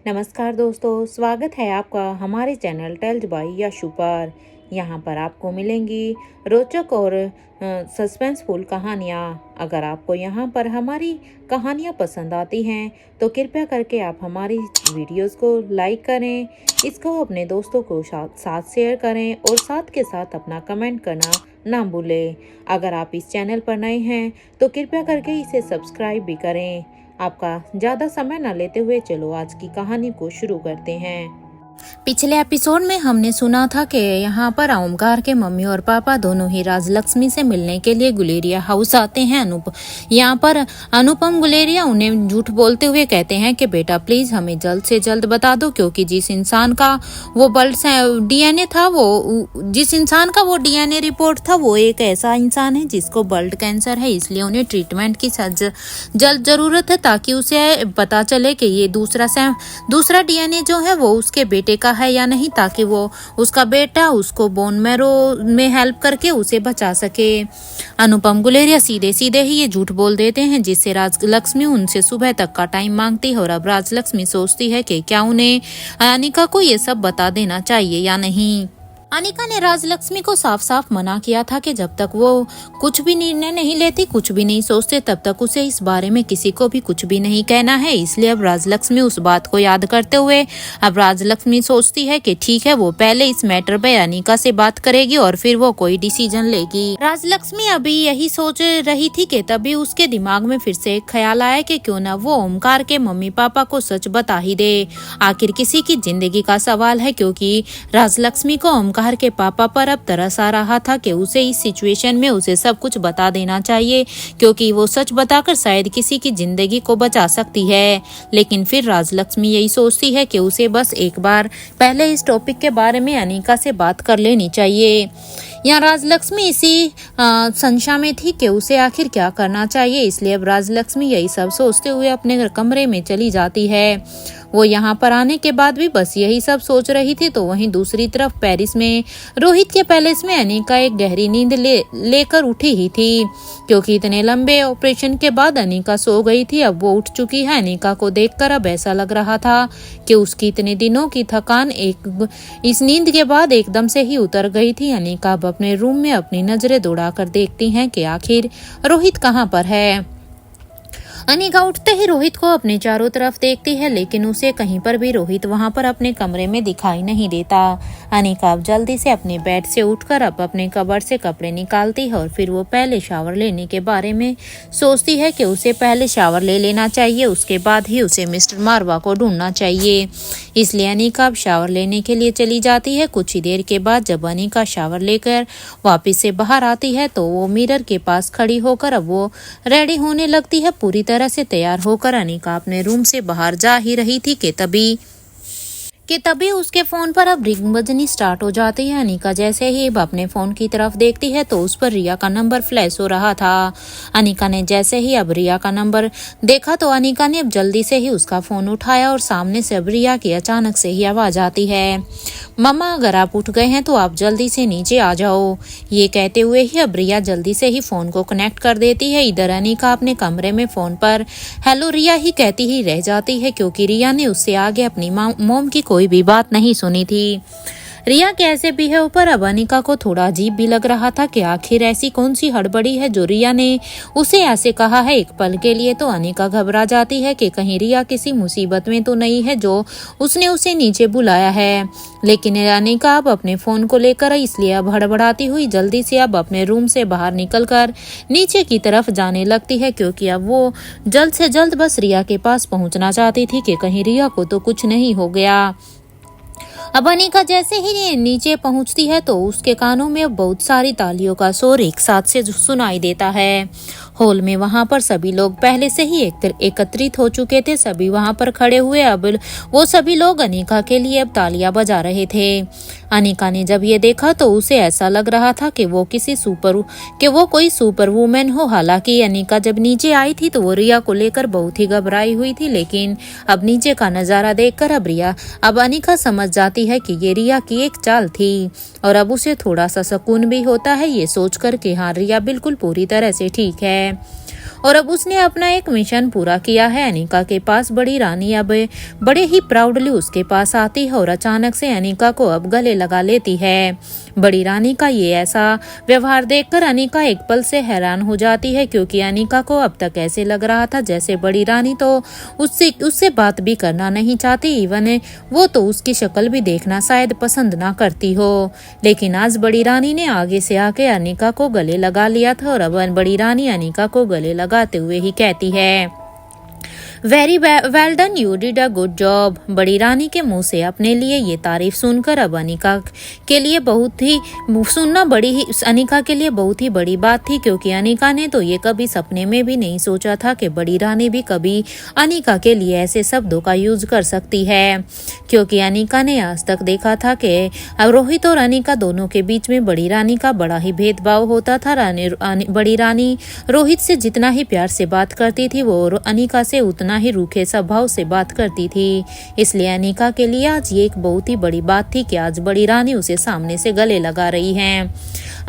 नमस्कार दोस्तों, स्वागत है आपका हमारे चैनल टेल्स बाय यशु पर। यहाँ पर आपको मिलेंगी रोचक और सस्पेंसफुल कहानियाँ। अगर आपको यहाँ पर हमारी कहानियाँ पसंद आती हैं तो कृपया करके आप हमारी वीडियोस को लाइक करें, इसको अपने दोस्तों को साथ शेयर करें और साथ के साथ अपना कमेंट करना ना भूलें। अगर आप इस चैनल पर नए हैं तो कृपया करके इसे सब्सक्राइब भी करें। आपका ज़्यादा समय न लेते हुए चलो आज की कहानी को शुरू करते हैं। पिछले एपिसोड में हमने सुना था कि यहाँ पर ओमकार के मम्मी और पापा दोनों ही राजलक्ष्मी से मिलने के लिए गुलेरिया हाउस आते हैं। यहाँ पर अनुपम गुलेरिया उन्हें झूठ बोलते हुए कहते हैं कि बेटा प्लीज हमें जल्द से जल्द बता दो, क्योंकि जिस इंसान का वो डीएनए था, जिस इंसान का वो डीएनए रिपोर्ट था वो एक ऐसा इंसान है जिसको ब्लड कैंसर है, इसलिए उन्हें ट्रीटमेंट की जल्द जरूरत है ताकि उसे पता चले कि ये दूसरा डीएनए जो है वो उसके बेटे का है या नहीं, ताकि वो उसका बेटा उसको बोन मैरो में हेल्प करके उसे बचा सके। अनुपम गुलेरिया सीधे सीधे ही ये झूठ बोल देते हैं, जिससे राजलक्ष्मी उनसे सुबह तक का टाइम मांगती है। और अब राजलक्ष्मी सोचती है कि क्या उन्हें अनिका को ये सब बता देना चाहिए या नहीं। अनिका ने राजलक्ष्मी को साफ साफ मना किया था कि जब तक वो कुछ भी निर्णय नहीं लेती, कुछ भी नहीं सोचते, तब तक उसे इस बारे में किसी को भी कुछ भी नहीं कहना है। इसलिए अब राजलक्ष्मी उस बात को याद करते हुए अब राजलक्ष्मी सोचती है कि ठीक है, वो पहले इस मैटर पे अनिका से बात करेगी और फिर वो कोई डिसीजन लेगी। राजलक्ष्मी अभी यही सोच रही थी कि तभी उसके दिमाग में फिर से एक ख्याल आया कि क्यों ना वो ओमकार के मम्मी पापा को सच बता ही दे। आखिर किसी की जिंदगी का सवाल है, क्योंकि राजलक्ष्मी को ओमकार के पापा पर अब तरस आ रहा था कि उसे इस सिचुएशन में उसे सब कुछ बता देना चाहिए, क्योंकि वो सच बताकर शायद किसी की जिंदगी को बचा सकती है। लेकिन फिर राजलक्ष्मी यही सोचती है कि उसे बस एक बार पहले इस टॉपिक के बारे में अनिका से बात कर लेनी चाहिए। यहाँ राजलक्ष्मी इसी संशय में थी कि उसे आखिर क्या करना चाहिए, इसलिए अब राजलक्ष्मी यही सब सोचते हुए अपने कमरे में चली जाती है। वो यहाँ पर आने के बाद भी बस यही सब सोच रही थी, तो वहीं दूसरी तरफ पेरिस में रोहित के पैलेस में अनिका एक गहरी नींद लेकर उठी ही थी, क्योंकि इतने लंबे ऑपरेशन के बाद अनिका सो गई थी। अब वो उठ चुकी है। अनिका को देखकर अब ऐसा लग रहा था कि उसकी इतने दिनों की थकान इस नींद के बाद एकदम से ही उतर गई थी। अनिका अब अपने रूम में अपनी नजरें दौड़ाकर देखती हैं कि आखिर रोहित कहाँ पर है। अनिका उठते ही रोहित को अपने चारों तरफ देखती है, लेकिन उसे कहीं पर भी रोहित वहां पर अपने कमरे में दिखाई नहीं देता। अनिका अब जल्दी से अपने बेड से उठकर अब अपने कबर्ड से कपड़े निकालती है और फिर वो पहले शावर लेने के बारे में सोचती है कि उसे पहले शावर ले लेना चाहिए, उसके बाद ही उसे मिस्टर मारवा को ढूंढना चाहिए। इसलिए अनिका अब शावर लेने के लिए चली जाती है। कुछ ही देर के बाद जब अनिका शावर लेकर वापिस से बाहर आती है तो वो मिरर के पास खड़ी होकर अब वो रेडी होने लगती है। पूरी तरह से तैयार होकर अनिका अपने रूम से बाहर जा ही रही थी कि तभी उसके फोन पर अब रिंग बजनी स्टार्ट हो जाती है। अनिका जैसे ही अब अपने फोन की तरफ देखती है तो उस पर रिया का नंबर फ्लैश हो रहा था। अनिका ने जैसे ही अब रिया का नंबर देखा तो अनिका ने अब जल्दी से ही उसका फोन उठाया और सामने से अब रिया की अचानक से ही आवाज आती है, मम्मा अगर आप उठ गए हैं तो आप जल्दी से नीचे आ जाओ। ये कहते हुए ही अब रिया जल्दी से ही फोन को कनेक्ट कर देती है। इधर अनिका अपने कमरे में फोन पर हेलो रिया ही कहती ही रह जाती है, क्योंकि रिया ने उससे आगे अपनी मॉम की कोई भी बात नहीं सुनी थी। रिया के ऐसे बिहेव पर अब अनिका को थोड़ा अजीब भी लग रहा था कि आखिर ऐसी कौन सी हड़बड़ी है जो रिया ने उसे ऐसे कहा है। एक पल के लिए तो अनिका घबरा जाती है कि कहीं रिया किसी मुसीबत में तो नहीं है जो उसने उसे नीचे बुलाया है। लेकिन अनिका अब अपने फोन को लेकर इसलिए अब हड़बड़ाती हुई जल्दी से अब अपने रूम से बाहर निकलकर नीचे की तरफ जाने लगती है, क्योंकि अब वो जल्द से जल्द बस रिया के पास पहुंचना चाहती थी कि कहीं रिया को तो कुछ नहीं हो गया। अब अनिका जैसे ही नीचे पहुंचती है तो उसके कानों में बहुत सारी तालियों का शोर एक साथ से सुनाई देता है। हॉल में वहां पर सभी लोग पहले से ही एकत्रित हो चुके थे। सभी वहां पर खड़े हुए अब वो सभी लोग अनिका के लिए अब तालियां बजा रहे थे। अनिका ने जब ये देखा तो उसे ऐसा लग रहा था कि वो कोई सुपर वुमेन हो। हालांकि अनिका जब नीचे आई थी तो वो रिया को लेकर बहुत ही घबराई हुई थी, लेकिन अब नीचे का नजारा देखकर अब अनिका समझ जाती है कि ये रिया की एक चाल थी और अब उसे थोड़ा सा सुकून भी होता है ये सोचकर कि हाँ रिया बिल्कुल पूरी तरह से ठीक है। और अब उसने अपना एक मिशन पूरा किया है। अनिका के पास बड़ी रानी अब बड़े ही प्राउडली उसके पास आती है और अचानक से अनिका को अब गले लगा लेती है। बड़ी रानी का ये ऐसा व्यवहार देखकर अनिका एक पल से हैरान हो जाती है, क्योंकि अनिका को अब तक ऐसे लग रहा था जैसे बड़ी रानी तो उससे बात भी करना नहीं चाहती, इवन वो तो उसकी शक्ल भी देखना शायद पसंद ना करती हो। लेकिन आज बड़ी रानी ने आगे से आके अनिका को गले लगा लिया था और अब बड़ी रानी अनिका को गले लगाते हुए ही कहती है, very well done, you did a good job. बड़ी रानी के मुंह से अपने लिए ये तारीफ सुनकर अब अनिका के लिए बहुत ही बड़ी बात थी, क्योंकि अनिका ने तो ये कभी सपने में भी नहीं सोचा था कि बड़ी रानी भी कभी अनिका के लिए ऐसे शब्दों का यूज कर सकती है। क्योंकि अनिका ने आज तक देखा था कि रोहित और अनिका दोनों के बीच में बड़ी रानी का बड़ा ही भेदभाव होता था। बड़ी रानी रोहित से जितना ही प्यार से बात करती थी, वो अनिका से उतना ही रूखे स्वभाव से बात करती थी। इसलिए अनिका के लिए आज ये एक बहुत ही बड़ी बात थी कि आज बड़ी रानी उसे सामने से गले लगा रही हैं।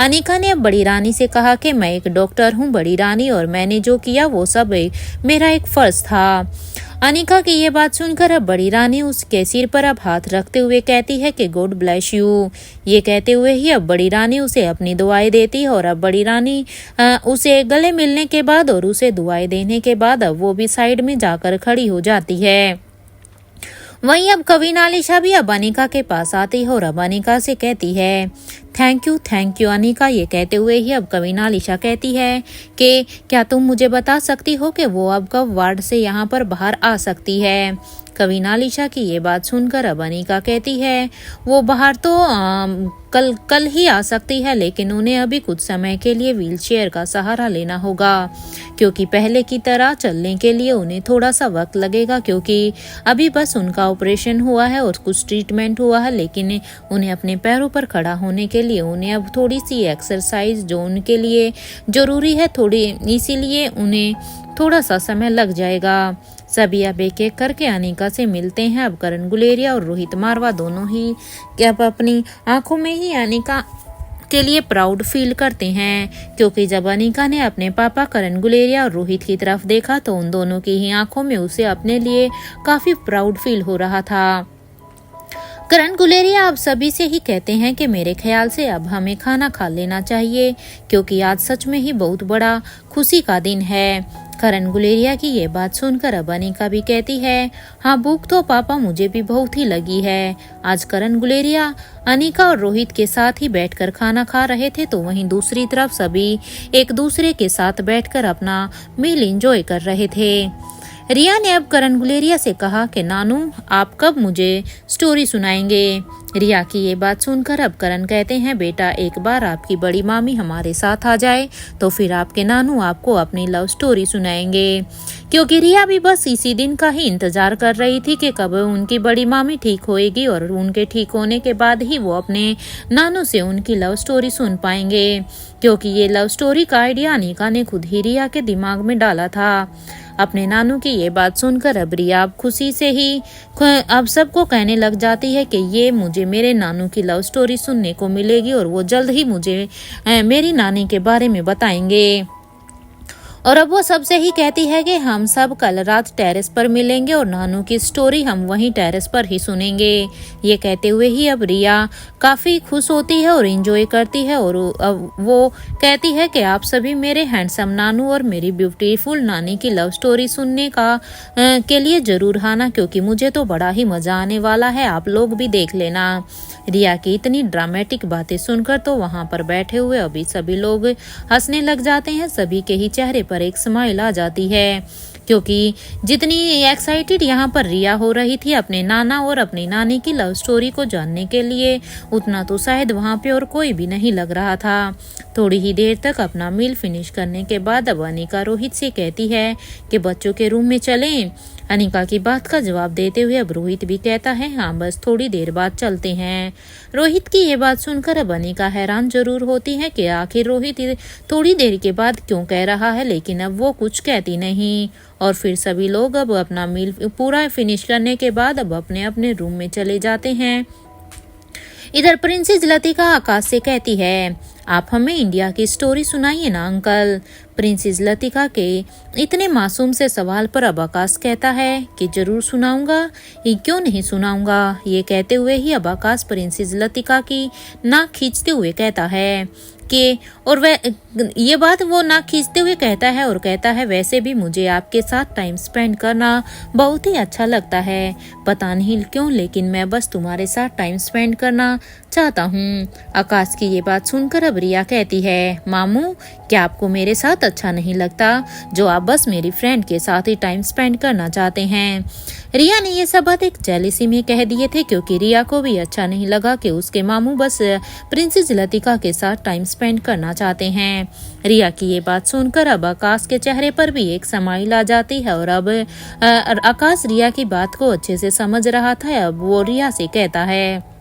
अनिका ने अब बड़ी रानी से कहा कि मैं एक डॉक्टर हूँ बड़ी रानी, और मैंने जो किया वो सब मेरा एक फर्ज था। अनिका की ये बात सुनकर अब बड़ी रानी उसके सिर पर अब हाथ रखते हुए कहती है कि गॉड ब्लेस यू। ये कहते हुए ही अब बड़ी रानी उसे अपनी दुआएं देती है और अब बड़ी रानी उसे गले मिलने के बाद और उसे दुआएं देने के बाद अब वो भी साइड में जाकर खड़ी हो जाती है। वहीं अब कविन आलिशा भी अब अनिका के पास आती है और अब अनिका से कहती है, थैंक यू अनिका। ये कहते हुए ही अब कविन आलिशा कहती है कि क्या तुम मुझे बता सकती हो कि वो अब कब वार्ड से यहाँ पर बाहर आ सकती है। कविन आलिशा की ये बात सुनकर अब अनिका कहती है, वो बाहर तो कल ही आ सकती है, लेकिन उन्हें अभी कुछ समय के लिए व्हीलचेयर का सहारा लेना होगा, क्योंकि पहले की तरह चलने के लिए उन्हें थोड़ा सा वक्त लगेगा, क्योंकि अभी बस उनका ऑपरेशन हुआ है और कुछ ट्रीटमेंट हुआ है। लेकिन उन्हें अपने पैरों पर खड़ा होने के लिए उन्हें अब थोड़ी सी एक्सरसाइज जो उनके लिए जरूरी है इसीलिए उन्हें थोड़ा सा समय लग जाएगा। सभी अब एक एक करके अनिका से मिलते हैं। अब करण गुलेरिया और रोहित मारवा दोनों ही अब अपनी आंखों में ही अनिका के लिए प्राउड फील करते हैं, क्योंकि जब अनिका ने अपने पापा करण गुलेरिया और रोहित की तरफ देखा तो उन दोनों की ही आंखों में उसे अपने लिए काफी प्राउड फील हो रहा था। करण गुलेरिया अब सभी से ही कहते हैं कि मेरे ख्याल से अब हमें खाना खा लेना चाहिए, क्योंकि आज सच में ही बहुत बड़ा खुशी का दिन है। करण गुलेरिया की ये बात सुनकर अब अनिका भी कहती है, हाँ भूख तो पापा मुझे भी बहुत ही लगी है। आज करण गुलेरिया अनिका और रोहित के साथ ही बैठकर खाना खा रहे थे, तो वहीं दूसरी तरफ सभी एक दूसरे के साथ बैठकर अपना मील एंजॉय कर रहे थे। रिया ने अब करण गुलेरिया से कहा कि नानू आप कब मुझे स्टोरी सुनाएंगे। रिया की ये बात सुनकर अब करण कहते हैं, बेटा एक बार आपकी बड़ी मामी हमारे साथ आ जाए तो फिर आपके नानू आपको अपनी लव स्टोरी सुनाएंगे। क्योंकि रिया भी बस इसी दिन का ही इंतजार कर रही थी कि कब उनकी बड़ी मामी ठीक होएगी और उनके ठीक होने के बाद ही वो अपने नानू से उनकी लव स्टोरी सुन पाएंगे, क्योंकि ये लव स्टोरी का आइडिया अनिका ने खुद ही रिया के दिमाग में डाला था। अपने नानू की ये बात सुनकर अब रिया खुशी से ही अब सबको कहने लग जाती है कि ये मुझे मेरे नानू की लव स्टोरी सुनने को मिलेगी और वो जल्द ही मुझे मेरी नानी के बारे में बताएंगे। और अब वो सबसे ही कहती है कि हम सब कल रात टेरेस पर मिलेंगे और नानू की स्टोरी हम वहीं टेरेस पर ही सुनेंगे। ये कहते हुए ही अब रिया काफी खुश होती है और एंजॉय करती है और अब वो कहती है कि आप सभी मेरे हैंडसम नानू और मेरी ब्यूटीफुल नानी की लव स्टोरी सुनने के लिए जरूर आना, क्योंकि मुझे तो बड़ा ही मजा आने वाला है, आप लोग भी देख लेना। रिया की इतनी ड्रामेटिक बातें सुनकर तो वहां पर बैठे हुए अभी सभी लोग हंसने लग जाते हैं। सभी के ही चेहरे पर एक स्माइल आ जाती है, क्योंकि जितनी एक्साइटेड यहाँ पर रिया हो रही थी अपने नाना और अपनी नानी की लव स्टोरी को जानने के लिए, उतना तो शायद वहाँ पे और कोई भी नहीं लग रहा था। थोड़ी ही देर तक अपना मील फिनिश करने के बाद अब अनिका रोहित से कहती है कि बच्चों के रूम में चलें। अनिका की बात का जवाब देते हुए अब रोहित भी कहता है, हाँ बस थोड़ी देर बाद चलते हैं। रोहित की ये बात सुनकर अब अनिका हैरान जरूर होती है कि आखिर रोहित थोड़ी देर के बाद क्यों कह रहा है, लेकिन अब वो कुछ कहती नहीं। और फिर सभी लोग अब अपना मील पूरा फिनिश करने के बाद अब अपने अपने रूम में चले जाते हैं। इधर प्रिंसेस लतिका आकाश से कहती है, आप हमें इंडिया की स्टोरी सुनाइए ना अंकल। प्रिंसेस लतिका के इतने मासूम से सवाल पर अब आकाश कहता है कि जरूर सुनाऊंगा, ये क्यों नहीं सुनाऊंगा। ये कहते हुए ही अब आकाश प्रिंसेस लतिका की नाक खींचते हुए कहता है कि और वह ये बात वो नाक खींचते हुए कहता है और कहता है वैसे भी मुझे आपके साथ टाइम स्पेंड करना बहुत ही अच्छा लगता है, पता नहीं क्यों लेकिन मैं बस तुम्हारे साथ टाइम स्पेंड करना चाहता हूँ। आकाश की ये बात सुनकर अब रिया कहती है मामू क्या आपको मेरे साथ अच्छा नहीं लगता जो आप बस मेरी फ्रेंड के साथ ही टाइम स्पेंड करना चाहते हैं। रिया ने ये सब बात एक जेलिसी में कह दिए थे क्योंकि रिया को भी अच्छा नहीं लगा कि उसके मामू बस प्रिंसेस लतिका के साथ टाइम स्पेंड करना चाहते हैं। रिया की ये बात सुनकर अब आकाश के चेहरे पर भी एक स्माइल आ जाती है और अब आकाश रिया की बात को अच्छे से समझ रहा था। अब वो रिया से कहता है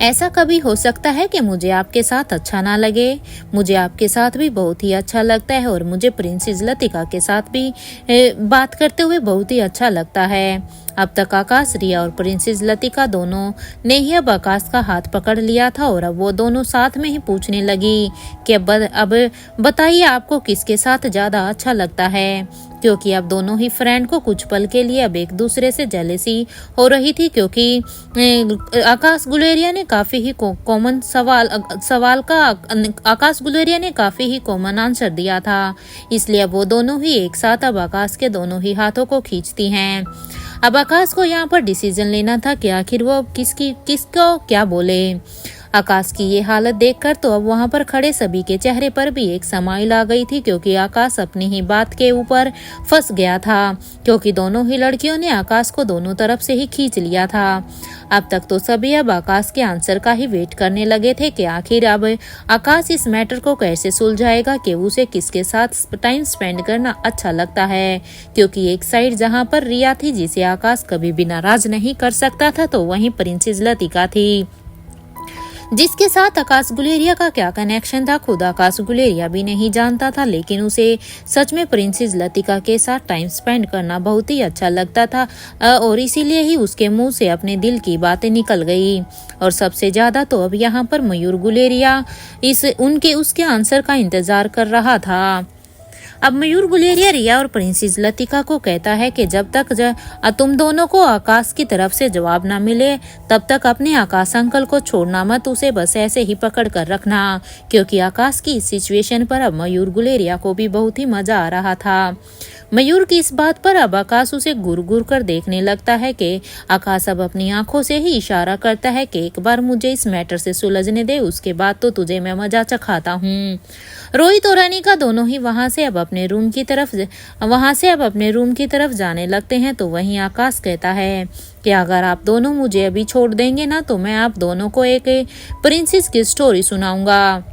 ऐसा कभी हो सकता है कि मुझे आपके साथ अच्छा ना लगे, मुझे आपके साथ भी बहुत ही अच्छा लगता है और मुझे प्रिंसेस लतिका के साथ भी बात करते हुए बहुत ही अच्छा लगता है। अब तक आकाश रिया और प्रिंसेस लतिका दोनों ने ही अब आकाश का हाथ पकड़ लिया था और अब वो दोनों साथ में ही पूछने लगी कि अब बताइए आपको किसके साथ ज्यादा अच्छा लगता है, क्योंकि अब दोनों ही फ्रेंड को कुछ पल के लिए अब एक दूसरे से जेलेसी हो रही थी क्योंकि आकाश गुलेरिया ने काफी ही कॉमन सवाल का आकाश गुलेरिया ने काफी ही कॉमन आंसर दिया था, इसलिए अब वो दोनों ही एक साथ अब आकाश के दोनों ही हाथों को खींचती हैं। अब आकाश को यहाँ पर डिसीजन लेना था कि आखिर वो किसको क्या बोले। आकाश की ये हालत देखकर तो अब वहाँ पर खड़े सभी के चेहरे पर भी एक स्माइल आ गई थी क्योंकि आकाश अपनी ही बात के ऊपर फंस गया था क्योंकि दोनों ही लड़कियों ने आकाश को दोनों तरफ से ही खींच लिया था। अब तक तो सभी अब आकाश के आंसर का ही वेट करने लगे थे कि आखिर अब आकाश इस मैटर को कैसे सुलझाएगा कि उसे किसके साथ टाइम स्पेंड करना अच्छा लगता है, क्योंकि एक साइड जहाँ पर रिया थी जिसे आकाश कभी भी नाराज नहीं कर सकता था तो वहीं प्रिंसेस लतिका थी जिसके साथ आकाश गुलेरिया का क्या कनेक्शन था खुद आकाश गुलेरिया भी नहीं जानता था, लेकिन उसे सच में प्रिंसेस लतिका के साथ टाइम स्पेंड करना बहुत ही अच्छा लगता था और इसीलिए ही उसके मुंह से अपने दिल की बातें निकल गई। और सबसे ज्यादा तो अब यहाँ पर मयूर गुलेरिया उसके आंसर का इंतजार कर रहा था। अब मयूर गुलेरिया रिया और प्रिंसेस लतिका को कहता है कि जब तक तुम दोनों को आकाश की तरफ से जवाब ना मिले तब तक अपने आकाश अंकल को छोड़ना मत, उसे बस ऐसे ही पकड़ कर रखना, क्योंकि आकाश की इस सिचुएशन पर अब मयूर गुलेरिया को भी बहुत ही मजा आ रहा था। मयूर की इस बात पर अब आकाश उसे घूर घूर कर देखने लगता है कि आकाश अब अपनी आंखों से ही इशारा करता है कि एक बार मुझे इस मैटर से सुलझने दे, उसके बाद तो तुझे मैं मजा चखाता हूँ। रोहित और अनिका दोनों ही वहां से अब अपने रूम की तरफ जाने लगते हैं तो वहीं आकाश कहता है कि अगर आप दोनों मुझे अभी छोड़ देंगे ना तो मैं आप दोनों को एक प्रिंसेस की स्टोरी सुनाऊंगा,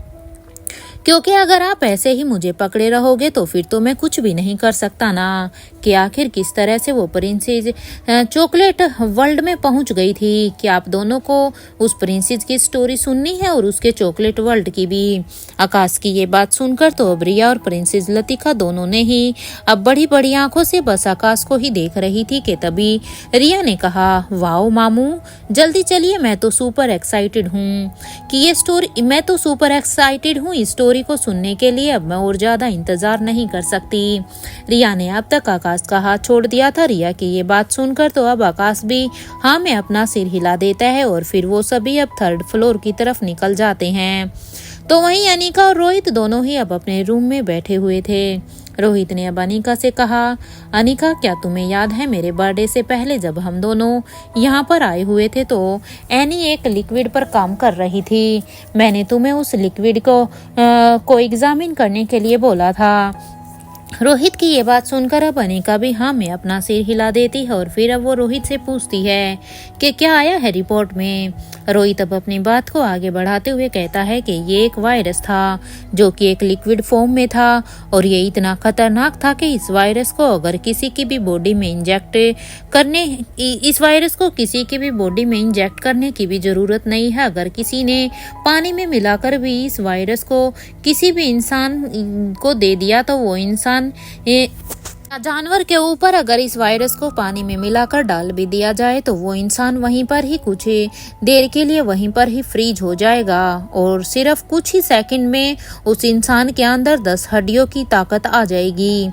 क्योंकि अगर आप ऐसे ही मुझे पकड़े रहोगे तो फिर तो मैं कुछ भी नहीं कर सकता ना कि आखिर किस तरह से वो प्रिंसेस चॉकलेट वर्ल्ड में पहुंच गई थी। कि आप दोनों को उस प्रिंसेस की स्टोरी सुननी है और उसके चॉकलेट वर्ल्ड की भी। आकाश की ये बात सुनकर तो अब रिया और प्रिंसेस लतिका दोनों ने ही अब बड़ी बड़ी आंखों से बस आकाश को ही देख रही थी कि तभी रिया ने कहा वाओ मामू जल्दी चलिए, मैं तो सुपर एक्साइटेड हूँ इस स्टोरी को सुनने के लिए, अब मैं और ज्यादा इंतजार नहीं कर सकती। रिया ने अब तक आकाश का हाथ छोड़ दिया था। रिया की ये बात सुनकर तो अब आकाश भी हाँ में अपना सिर हिला देता है और फिर वो सभी अब 3rd फ्लोर की तरफ निकल जाते हैं। तो वहीं अनिका और रोहित दोनों ही अब अपने रूम में बैठे हुए थे। रोहित ने अब अनिका से कहा अनिका क्या तुम्हें याद है मेरे बर्थडे से पहले जब हम दोनों यहाँ पर आए हुए थे तो एनी एक लिक्विड पर काम कर रही थी, मैंने तुम्हें उस लिक्विड को एग्जामिन करने के लिए बोला था। रोहित की ये बात सुनकर अब अनिका भी हाँ में अपना सिर हिला देती है और फिर अब वो रोहित से पूछती है कि क्या आया है रिपोर्ट में। रोहित अब अपनी बात को आगे बढ़ाते हुए कहता है कि ये एक वायरस था जो कि एक लिक्विड फॉर्म में था और ये इतना खतरनाक था कि इस वायरस को किसी की भी बॉडी में इंजेक्ट करने की भी जरूरत नहीं है। अगर किसी ने पानी में मिलाकर भी इस वायरस को किसी भी इंसान को दे दिया तो वो इंसान जानवर के ऊपर अगर इस वायरस को पानी में मिलाकर डाल भी दिया जाए तो वो इंसान वहीं पर ही कुछ देर के लिए वहीं पर ही फ्रीज हो जाएगा और सिर्फ कुछ ही सेकंड में उस इंसान के अंदर 10 हड्डियों की ताकत आ जाएगी।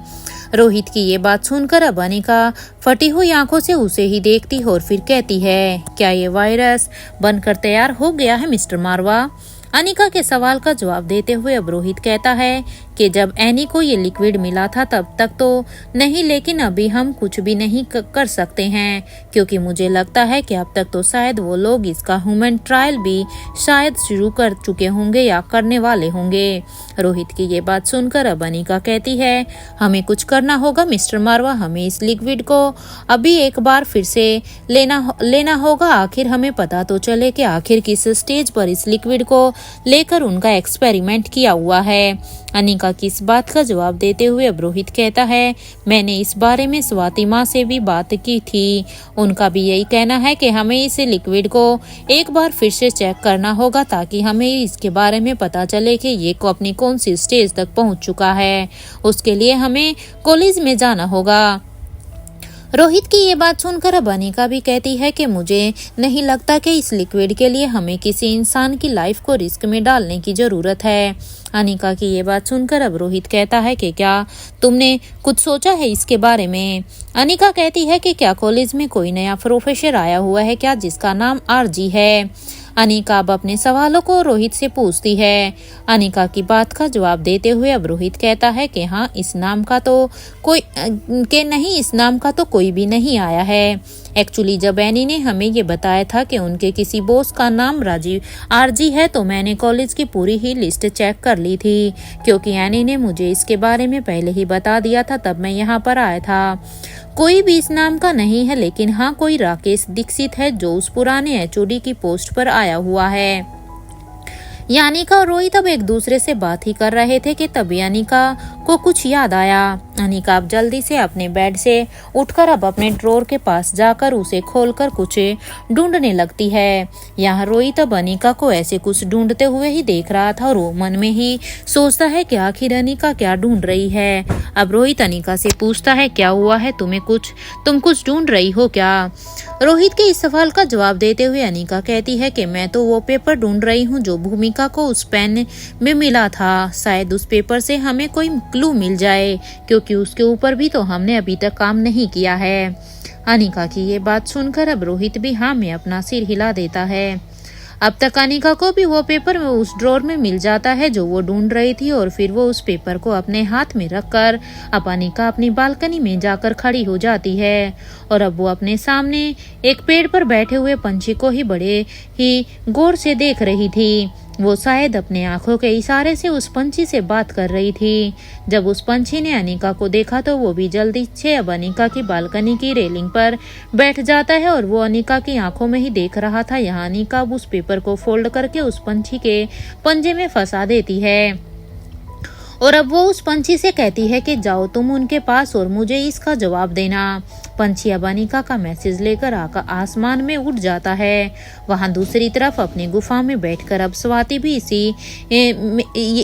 रोहित की ये बात सुनकर अब अनिका फटी हुई आंखों से उसे ही देखती है और फिर कहती है, क्या ये वायरस बनकर तैयार हो गया है मिस्टर मारवा? अनिका के सवाल का जवाब देते हुए अब रोहित कहता है कि जब एनी को ये लिक्विड मिला था तब तक तो नहीं, लेकिन अभी हम कुछ भी नहीं कर सकते हैं क्योंकि मुझे लगता है कि अब तक तो शायद वो लोग इसका ह्यूमन ट्रायल भी शायद शुरू कर चुके होंगे या करने वाले होंगे। रोहित की ये बात सुनकर अब अनिका कहती है, हमें कुछ करना होगा मिस्टर मारवा, हमें इस लिक्विड को अभी एक बार फिर से लेना होगा। आखिर हमें पता तो चले कि आखिर किस स्टेज पर इस लिक्विड को लेकर उनका एक्सपेरिमेंट किया हुआ है। अनिका की इस बात का जवाब देते हुए अब रोहित कहता है, मैंने इस बारे में स्वाति माँ से भी बात की थी, उनका भी यही कहना है कि हमें इस लिक्विड को एक बार फिर से चेक करना होगा ताकि हमें इसके बारे में पता चले कि ये को अपनी कौन सी स्टेज तक पहुंच चुका है। उसके लिए हमें कॉलेज में जाना होगा। रोहित की ये बात सुनकर अब अनिका भी कहती है कि मुझे नहीं लगता कि इस लिक्विड के लिए हमें किसी इंसान की लाइफ को रिस्क में डालने की जरूरत है। अनिका की ये बात सुनकर अब रोहित कहता है कि क्या तुमने कुछ सोचा है इसके बारे में? अनिका कहती है कि क्या कॉलेज में कोई नया प्रोफेसर आया हुआ है क्या जिसका नाम आरजी है? अनिका अब अपने सवालों को रोहित से पूछती है। अनिका की बात का जवाब देते हुए अब रोहित कहता है कि हाँ, इस नाम का तो कोई भी नहीं आया है। एक्चुअली जब एनी ने हमें ये बताया था कि उनके किसी बॉस का नाम राजीव आरजी है तो मैंने कॉलेज की पूरी ही लिस्ट चेक कर ली थी क्योंकि एनी ने मुझे इसके बारे में पहले ही बता दिया था, तब मैं यहाँ पर आया था। कोई भी इस नाम का नहीं है, लेकिन हाँ, कोई राकेश दीक्षित है जो उस पुराने एचओडी की पोस्ट पर आया हुआ है। अनिका और रोहित अब एक दूसरे से बात ही कर रहे थे कि तभी अनिका को कुछ याद आया। अनिका अब जल्दी से अपने बेड से उठकर अब अपने ड्रॉर के पास जाकर उसे खोलकर कुछ ढूंढने लगती है। यहाँ रोहित अब अनिका को ऐसे कुछ ढूंढते हुए ही देख रहा था और वो मन में ही सोचता है कि आखिर अनिका क्या ढूंढ रही है। अब रोहित अनिका से पूछता है, क्या हुआ है, तुम कुछ ढूंढ रही हो क्या? रोहित के इस सवाल का जवाब देते हुए अनिका कहती है कि मैं तो वो पेपर ढूंढ रही हूँ जो भूमिका को उस पेन में मिला था। शायद उस पेपर से हमें कोई क्लू मिल जाए क्योंकि उसके ऊपर भी तो हमने अभी तक काम नहीं किया है। अनिका की ये बात सुनकर अब रोहित भी हाँ में अपना सिर हिला देता है। अब तक अनिका को भी वो पेपर उस ड्रॉर में मिल जाता है जो वो ढूंढ रही थी और फिर वो उस पेपर को अपने हाथ में रखकर अब अनिका अपनी बालकनी में जाकर खड़ी हो जाती है और अब वो अपने सामने एक पेड़ पर बैठे हुए पंछी को ही बड़े ही गौर से देख रही थी। वो शायद अपने आंखों के इशारे से उस पंछी से बात कर रही थी। जब उस पंछी ने अनिका को देखा तो वो भी जल्दी से अब अनिका की बालकनी की रेलिंग पर बैठ जाता है और वो अनिका की आंखों में ही देख रहा था। यहाँ अनिका उस पेपर को फोल्ड करके उस पंछी के पंजे में फंसा देती है और अब वो उस पंछी से कहती है कि जाओ तुम उनके पास और मुझे इसका जवाब देना। पंछी अब अनिका का मैसेज लेकर आसमान में उड़ जाता है। वहां दूसरी तरफ अपनी गुफा में बैठकर अब स्वाति भी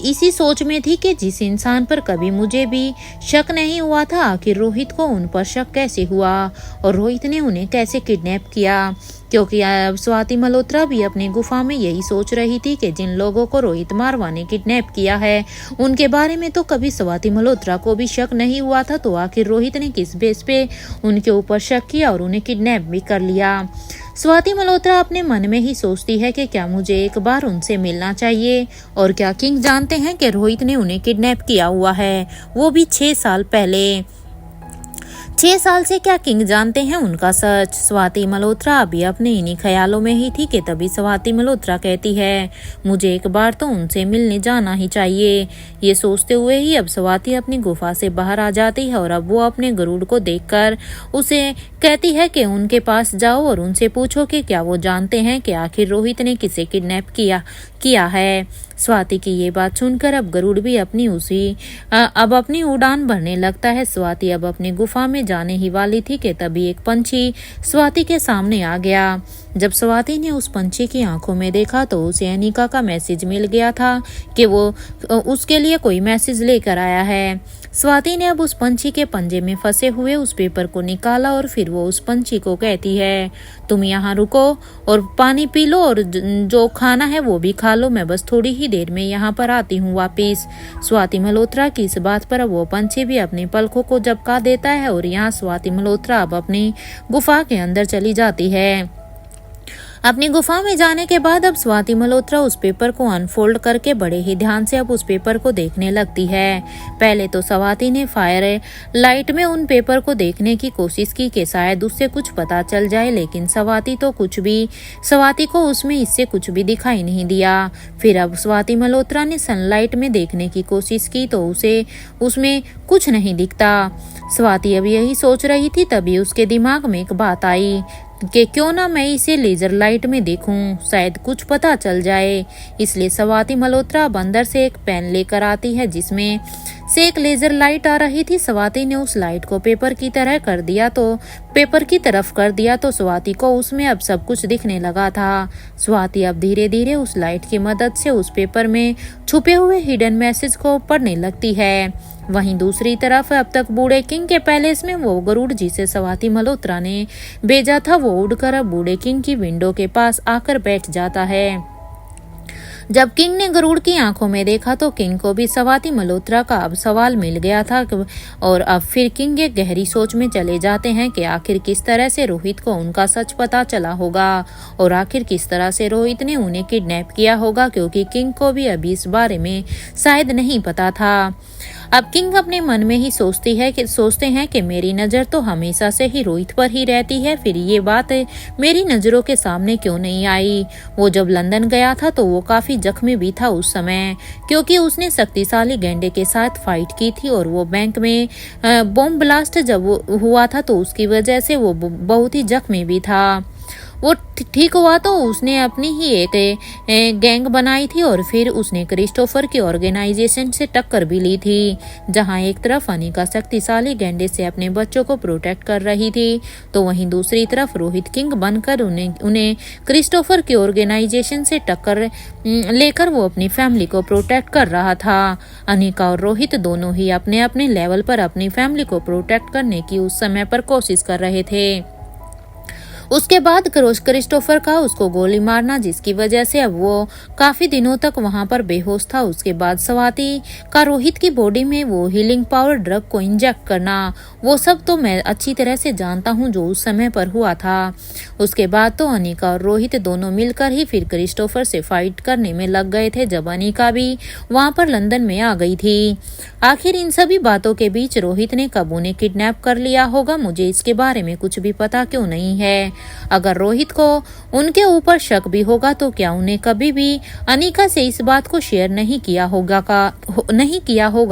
इसी सोच में थी कि जिस इंसान पर कभी मुझे भी शक नहीं हुआ था, आखिर रोहित को उन पर शक कैसे हुआ और रोहित ने उन्हें कैसे किडनैप किया। क्योंकि स्वाति मल्होत्रा भी अपनी गुफा में यही सोच रही थी कि जिन लोगों को रोहित मारवा ने किडनैप किया है उनके बारे में तो कभी स्वाति मल्होत्रा को भी शक नहीं हुआ था, तो आखिर रोहित ने किस बेस पे उनके ऊपर शक किया और उन्हें किडनैप भी कर लिया। स्वाति मल्होत्रा अपने मन में ही सोचती है कि क्या मुझे एक बार उनसे मिलना चाहिए और क्या किंग जानते हैं कि रोहित ने उन्हें किडनैप किया हुआ है, वो भी 6 साल पहले। 6 साल से क्या किंग जानते हैं उनका सच? स्वाति मल्होत्रा अभी अपने इन्हीं ख्यालों में ही थी कि तभी स्वाति मल्होत्रा कहती है, मुझे एक बार तो उनसे मिलने जाना ही चाहिए। ये सोचते हुए ही अब स्वाति अपनी गुफा से बाहर आ जाती है और अब वो अपने गरुड़ को देखकर उसे कहती है कि उनके पास जाओ और उनसे पूछो कि क्या वो जानते हैं कि आखिर रोहित ने किसे किडनैप किया है। स्वाति की ये बात सुनकर अब गरुड़ भी अपनी उड़ान भरने लगता है। स्वाति अब अपनी गुफा में जाने ही वाली थी कि तभी एक पंछी स्वाति के सामने आ गया। जब स्वाति ने उस पंछी की आंखों में देखा तो उसे अनिका का मैसेज मिल गया था कि वो उसके लिए कोई मैसेज लेकर आया है। स्वाति ने अब उस पंछी के पंजे में फंसे हुए उस पेपर को निकाला और फिर वो उस पंछी को कहती है, तुम यहाँ रुको और पानी पी लो और जो खाना है वो भी खा लो, मैं बस थोड़ी ही देर में यहाँ पर आती हूँ वापिस। स्वाति मल्होत्रा की इस बात पर वो पंछी भी अपनी पलकों को झपका देता है और यहाँ स्वाति मल्होत्रा अब अपनी गुफा के अंदर चली जाती है। अपनी गुफा में जाने के बाद अब स्वाति मल्होत्रा उस पेपर को अनफोल्ड करके बड़े ही ध्यान से अब उस पेपर को देखने लगती है। पहले तो स्वाति ने फायर लाइट में उन पेपर को देखने की कोशिश की कि शायद उससे कुछ पता चल जाए, लेकिन स्वाति को उसमें इससे कुछ भी दिखाई नहीं दिया। फिर अब स्वाति मल्होत्रा ने सनलाइट में देखने की कोशिश की तो उसे उसमें कुछ नहीं दिखता। स्वाति अब यही सोच रही थी, तभी उसके दिमाग में एक बात आई कि क्यों ना मैं इसे लेजर लाइट में देखूं, शायद कुछ पता चल जाए। इसलिए स्वाति मल्होत्रा अब अंदर से एक पेन लेकर आती है जिसमें से एक लेजर लाइट आ रही थी। स्वाति ने उस लाइट को पेपर की तरफ कर दिया तो स्वाति को उसमें अब सब कुछ दिखने लगा था। स्वाति अब धीरे धीरे उस लाइट की मदद से उस पेपर में छुपे हुए हिडन मैसेज को पढ़ने लगती है। वहीं दूसरी तरफ अब तक बूढ़े किंग के पैलेस में वो गरुड़ जिसे स्वाति मल्होत्रा ने भेजा था वो उड़कर अब बूढ़े किंग की विंडो के पास आकर बैठ जाता है। जब किंग ने गरुड़ की आंखों में देखा तो किंग को भी स्वाति मल्होत्रा का अब सवाल मिल गया था और अब फिर किंग एक गहरी सोच में चले जाते हैं कि आखिर किस तरह से रोहित को उनका सच पता चला होगा और आखिर किस तरह से रोहित ने उन्हें किडनैप किया होगा, क्योंकि किंग को भी अभी इस बारे में शायद नहीं पता था। अब किंग अपने मन में ही सोचते हैं कि मेरी नज़र तो हमेशा से ही रोहित पर ही रहती है, फिर ये बात मेरी नज़रों के सामने क्यों नहीं आई। वो जब लंदन गया था तो वो काफ़ी जख्मी भी था उस समय, क्योंकि उसने शक्तिशाली गैंडे के साथ फाइट की थी और वो बैंक में बॉम्ब ब्लास्ट जब हुआ था तो उसकी वजह से वो बहुत ही जख्मी भी था। वो ठीक हुआ तो उसने अपनी ही एक गैंग बनाई थी और फिर उसने क्रिस्टोफर की ऑर्गेनाइजेशन से टक्कर भी ली थी, जहां एक तरफ अनिका शक्तिशाली गैंडे से अपने बच्चों को प्रोटेक्ट कर रही थी तो वहीं दूसरी तरफ रोहित किंग बनकर उन्हें क्रिस्टोफर की ऑर्गेनाइजेशन से टक्कर लेकर वो अपनी फैमिली को प्रोटेक्ट कर रहा था। अनिका और रोहित दोनों ही अपने अपने लेवल पर अपनी फैमिली को प्रोटेक्ट करने की उस समय पर कोशिश कर रहे थे। उसके बाद क्रिस्टोफर का उसको गोली मारना, जिसकी वजह से अब वो काफी दिनों तक वहां पर बेहोश था। उसके बाद स्वाति का रोहित की बॉडी में वो हीलिंग पावर ड्रग को इंजेक्ट करना, वो सब तो मैं अच्छी तरह से जानता हूँ जो उस समय पर हुआ था। उसके बाद तो अनिका और रोहित दोनों मिलकर ही फिर क्रिस्टोफर से फाइट करने में लग गए थे, जब अनिका भी वहां पर लंदन में आ गई थी। आखिर इन सभी बातों के बीच रोहित ने कब उन्हें किडनैप कर लिया होगा, मुझे इसके बारे में कुछ भी पता क्यों नहीं है। अगर रोहित को उनके ऊपर शक भी होगा तो क्या उन्हें कभी भी अनिका से इस बात को शेयर नहीं किया होगा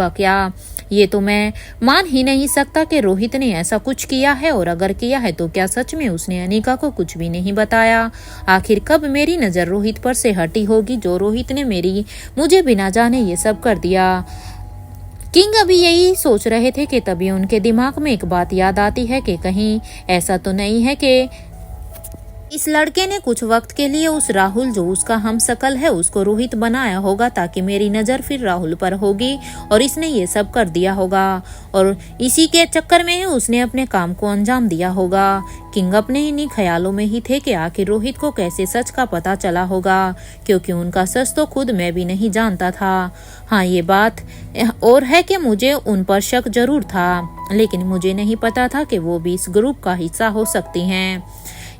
क्या? ये तो मैं मान ही नहीं सकता कि रोहित ने ऐसा कुछ किया है, और अगर किया है तो क्या सच में उसने अनिका को कुछ भी नहीं बताया? आखिर कब मेरी नजर रोहित पर से हटी होगी जो रोहित ने मुझे बिना जाने ये सब कर दिया। किंग अभी यही सोच रहे थे कि तभी उनके दिमाग में एक बात याद आती है कि कहीं ऐसा तो नहीं है कि इस लड़के ने कुछ वक्त के लिए उस राहुल जो उसका हमशक्ल है उसको रोहित बनाया होगा, ताकि मेरी नज़र फिर राहुल पर होगी और इसने ये सब कर दिया होगा और इसी के चक्कर में ही उसने अपने काम को अंजाम दिया होगा। किंग अपने इन्हीं ख्यालों में ही थे कि आखिर रोहित को कैसे सच का पता चला होगा, क्योंकि उनका सच तो खुद मैं भी नहीं जानता था। हाँ, ये बात और है कि मुझे उन पर शक जरूर था, लेकिन मुझे नहीं पता था कि वो भी इस ग्रुप का हिस्सा हो सकती हैं।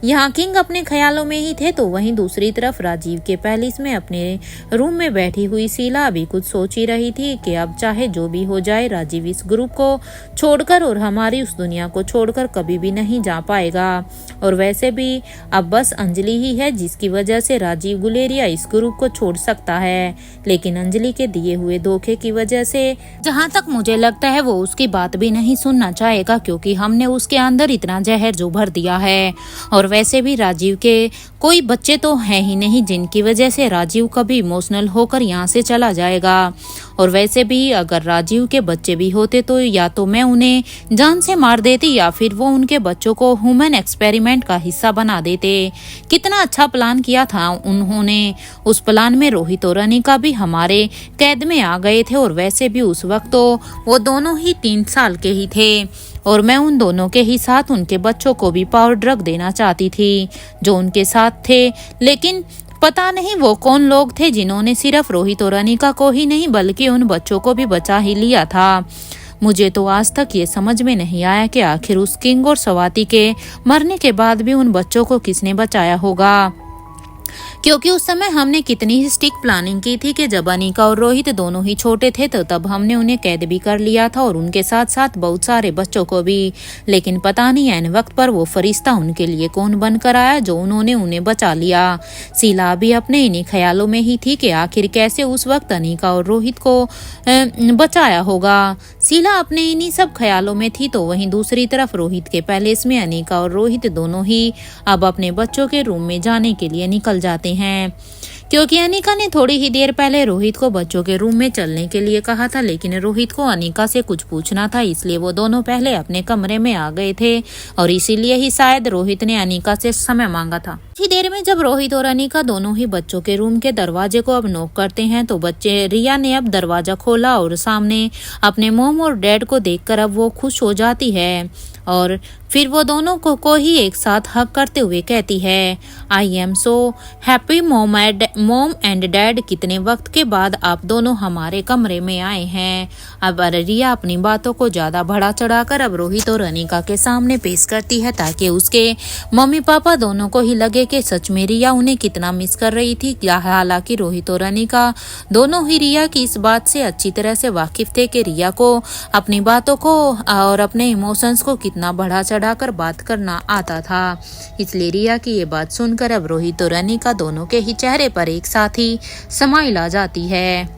यहाँ किंग अपने ख्यालों में ही थे तो वहीं दूसरी तरफ राजीव के पैलेस में अपने रूम में बैठी हुई शीला अभी कुछ सोच ही रही थी कि अब चाहे जो भी हो जाए राजीव इस ग्रुप को छोड़कर और हमारी उस दुनिया को छोड़कर कभी भी नहीं जा पाएगा, और वैसे भी अब बस अंजलि ही है जिसकी वजह से राजीव गुलेरिया इस ग्रुप को छोड़ सकता है। लेकिन अंजलि के दिए हुए धोखे की वजह से जहाँ तक मुझे लगता है वो उसकी बात भी नहीं सुनना चाहेगा, क्योंकि हमने उसके अंदर इतना जहर जो भर दिया है। और वैसे भी राजीव के कोई बच्चे तो हैं ही नहीं जिनकी वजह से राजीव कभी इमोशनल होकर यहाँ से चला जाएगा। और वैसे भी अगर राजीव के बच्चे भी होते तो या तो मैं उन्हें जान से मार देती या फिर वो उनके बच्चों को ह्यूमन एक्सपेरिमेंट का हिस्सा बना देते। कितना अच्छा प्लान किया था उन्होंने। उस प्लान में रोहित और अनिका भी हमारे कैद में आ गए थे और वैसे भी उस वक्त तो वो दोनों ही 3 साल के ही थे और मैं उन दोनों के ही साथ उनके बच्चों को भी पावर ड्रग देना चाहती थी जो उनके साथ थे। लेकिन पता नहीं वो कौन लोग थे जिन्होंने सिर्फ रोहित और अनिका को ही नहीं बल्कि उन बच्चों को भी बचा ही लिया था। मुझे तो आज तक ये समझ में नहीं आया कि आखिर उस किंग और स्वाति के मरने के बाद भी उन बच्चों को किसने बचाया होगा, क्योंकि उस समय हमने कितनी ही स्टिक प्लानिंग की थी कि जब अनिका और रोहित दोनों ही छोटे थे तो तब हमने उन्हें कैद भी कर लिया था और उनके साथ साथ बहुत सारे बच्चों को भी। लेकिन पता नहीं ऐन वक्त पर वो फरिश्ता उनके लिए कौन बनकर आया जो उन्होंने उन्हें बचा लिया। शीला भी अपने इन्हीं ख्यालों में ही थी कि आखिर कैसे उस वक्त अनिका और रोहित को बचाया होगा। शीला अपने इन्हीं सब ख्यालों में थी तो वहीं दूसरी तरफ रोहित के पैलेस में अनिका और रोहित दोनों ही अब अपने बच्चों के रूम में जाने के लिए निकल जाते हैं, क्योंकि अनिका ने थोड़ी ही देर पहले रोहित को बच्चों के रूम में चलने के लिए कहा था। लेकिन रोहित को अनिका से कुछ पूछना था, इसलिए वो दोनों पहले अपने कमरे में आ गए थे और इसीलिए ही शायद रोहित ने अनिका से समय मांगा था। ही देर में जब रोहित और अनिका दोनों ही बच्चों के रूम के दरवाजे को अब नॉक करते हैं तो बच्चे रिया ने अब दरवाजा खोला और सामने अपने मॉम और डैड को देखकर अब वो खुश हो जाती है और फिर वो दोनों को ही एक साथ हक करते हुए कहती है, I am so happy mom and dad, कितने वक्त के बाद आप दोनों हमारे कमरे में आए हैं। अब रिया अपनी बातों को ज्यादा बढ़ा चढ़ाकर अब रोहित और अनिका के सामने पेश करती है ताकि उसके मम्मी पापा दोनों को ही लगे कि सच में रिया उन्हें कितना मिस कर रही थी। हालांकि रोहित और अनिका दोनों ही रिया की इस बात से अच्छी तरह से वाकिफ थे कि रिया को अपनी बातों को और अपने इमोशंस को कितना बढ़ा चढ़ाकर बात करना आता था। इसलिए रिया की ये बात सुनकर अब रोहित और अनिका दोनों के ही चेहरे पर एक साथ ही स्माइल आ जाती है।